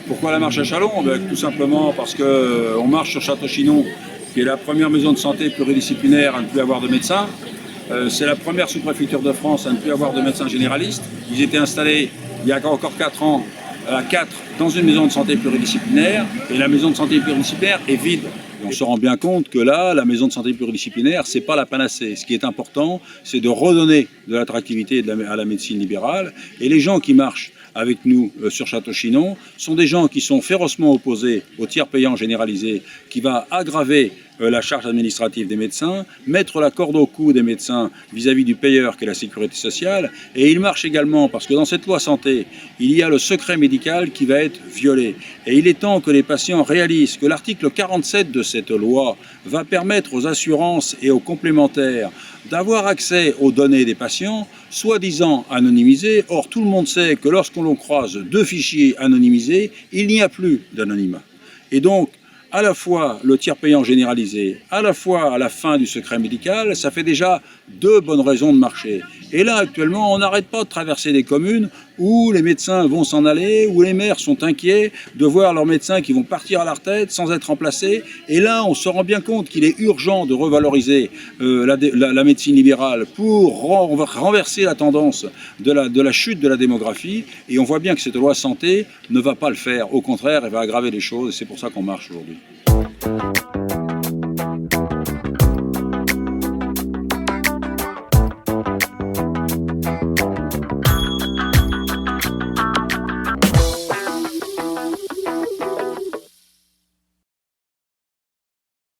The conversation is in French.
Pourquoi la marche à Châlons? Tout simplement parce qu'on marche sur Château-Chinon, qui est la première maison de santé pluridisciplinaire à ne plus avoir de médecins. C'est la première sous-préfecture de France à ne plus avoir de médecins généralistes. Ils étaient installés il y a encore 4 ans, à 4 dans une maison de santé pluridisciplinaire, et la maison de santé pluridisciplinaire est vide. On se rend bien compte que là, la maison de santé pluridisciplinaire, c'est pas la panacée. Ce qui est important, c'est de redonner de l'attractivité à la médecine libérale. Et les gens qui marchent avec nous sur Château-Chinon sont des gens qui sont férocement opposés au tiers payant généralisé, qui va aggraver la charge administrative des médecins, mettre la corde au cou des médecins vis-à-vis du payeur qu'est la sécurité sociale. Et il marche également parce que dans cette loi santé, il y a le secret médical qui va être violé. Et il est temps que les patients réalisent que l'article 47 de cette loi va permettre aux assurances et aux complémentaires d'avoir accès aux données des patients, soi-disant anonymisées. Or, tout le monde sait que lorsqu'on croise 2 fichiers anonymisés, il n'y a plus d'anonymat. Et donc, à la fois le tiers payant généralisé, à la fois à la fin du secret médical, ça fait déjà 2 bonnes raisons de marcher. Et là, actuellement, on n'arrête pas de traverser des communes où les médecins vont s'en aller, où les maires sont inquiets de voir leurs médecins qui vont partir à la retraite sans être remplacés. Et là, on se rend bien compte qu'il est urgent de revaloriser la médecine libérale pour renverser la tendance de la chute de la démographie. Et on voit bien que cette loi santé ne va pas le faire. Au contraire, elle va aggraver les choses. Et c'est pour ça qu'on marche aujourd'hui.